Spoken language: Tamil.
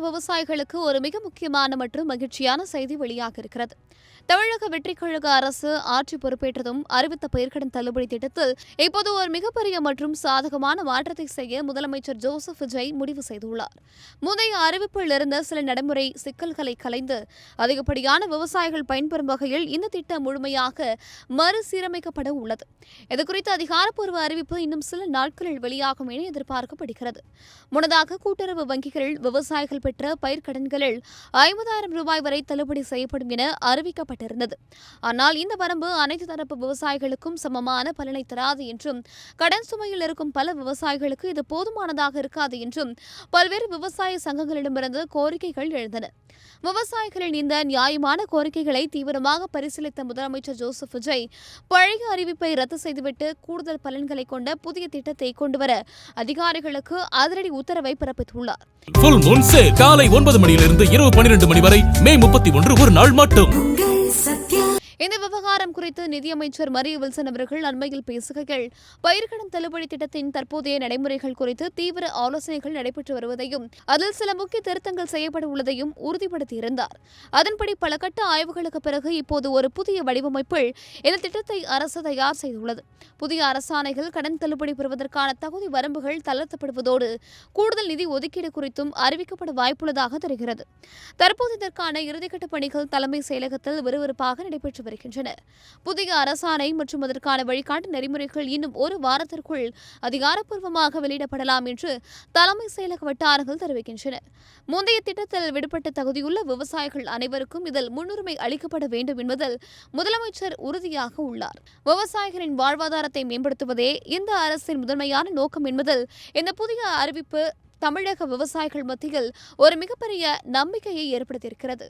விவசாயிகளுக்கு ஒரு மிக முக்கியமான மற்றும் மகிழ்ச்சியான செய்தி வெளியாக இருக்கிறது. தமிழக வெற்றிக் கழக அரசு ஆட்சி பொறுப்பேற்றதும் அறிவித்த பயிர்க்கடன் தள்ளுபடி திட்டத்தில் இப்போது ஒரு மிகப்பெரிய மற்றும் சாதகமான மாற்றத்தை செய்ய முதலமைச்சர் ஜோசப் விஜய் முடிவு செய்துள்ளார். முந்தைய அறிவிப்பில் இருந்த சில நடைமுறை சிக்கல்களை கலைந்து அதிகப்படியான விவசாயிகள் பயன்பெறும் வகையில் இந்த திட்டம் முழுமையாக மறுசீரமைக்கப்பட உள்ளது. இதுகுறித்த அதிகாரப்பூர்வ அறிவிப்பு இன்னும் சில நாட்களில் வெளியாகும் என எதிர்பார்க்கப்படுகிறது. முன்னதாக கூட்டுறவு வங்கிகளில் விவசாயிகள் பெற்ற பயிர்க்கடன்களில் 50,000 ரூபாய் வரை தள்ளுபடி செய்யப்படும் என அறிவிக்கப்பட்டிருந்தது. ஆனால் இந்த வரம்பு அனைத்து தரப்பு விவசாயிகளுக்கும் சமமான பலனை தராது என்றும், கடன் சுமையில் இருக்கும் பல விவசாயிகளுக்கு இது போதுமானதாக இருக்காது என்றும் பல்வேறு விவசாய சங்கங்களிடமிருந்து கோரிக்கைகள் எழுந்தன. விவசாயிகளின் இந்த நியாயமான கோரிக்கைகளை தீவிரமாக பரிசீலித்த முதலமைச்சர் ஜோசப் விஜய் பழைய அறிவிப்பை ரத்து செய்துவிட்டு கூடுதல் பலன்களை கொண்ட புதிய திட்டத்தை கொண்டுவர அதிகாரிகளுக்கு அதிரடி உத்தரவை பிறப்பித்துள்ளார். ஃபுல் மூன் சேல் காலை 9 மணியிலிருந்து இரவு 12 மணி வரை மே 31 ஒரு நாள் மட்டும். இந்த விவகாரம் குறித்து நிதியமைச்சர் மரிய வில்சன் அவர்கள் அண்மையில் பேசுகையில், பயிர்க்கடன் தள்ளுபடி திட்டத்தின் தற்போதைய நடைமுறைகள் குறித்து தீவிர ஆலோசனைகள் நடைபெற்று வருவதையும் அதில் சில முக்கிய திருத்தங்கள் செய்யப்பட உள்ளதையும் உறுதிப்படுத்தியிருந்தார். அதன்படி பல கட்ட ஆய்வுகளுக்கு பிறகு இப்போது ஒரு புதிய வடிவமைப்பில் இந்த திட்டத்தை அரசு தயார் செய்துள்ளது. புதிய அரசாணைகள் கடன் தள்ளுபடி பெறுவதற்கான தகுதி வரம்புகள் தளர்த்தப்படுவதோடு கூடுதல் நிதி ஒதுக்கீடு குறித்தும் அறிவிக்கப்பட வாய்ப்புள்ளதாக தெரிகிறது. தற்போது இதற்கான இறுதிக்கட்ட பணிகள் தலைமை செயலகத்தில் விறுவிறுப்பாக நடைபெற்று வருகின்றன. புதிய அரசாணை மற்றும் அதற்கான வழிகாட்டு நெறிமுறைகள் இன்னும் ஒரு வாரத்திற்குள் அதிகாரப்பூர்வமாக வெளியிடப்படலாம் என்று தலைமை செயலக வட்டாரங்கள் தெரிவிக்கின்றன. முந்தைய திட்டத்தில் விடுபட்ட தகுதியுள்ள விவசாயிகள் அனைவருக்கும் இதில் முன்னுரிமை அளிக்கப்பட வேண்டும் என்பதில் முதலமைச்சர் உறுதியாக உள்ளார். விவசாயிகளின் வாழ்வாதாரத்தை மேம்படுத்துவதே இந்த அரசின் முதன்மையான நோக்கம் என்பதில் இந்த புதிய அறிவிப்பு தமிழக விவசாயிகள் மத்தியில் ஒரு மிகப்பெரிய நம்பிக்கையை ஏற்படுத்தியிருக்கிறது.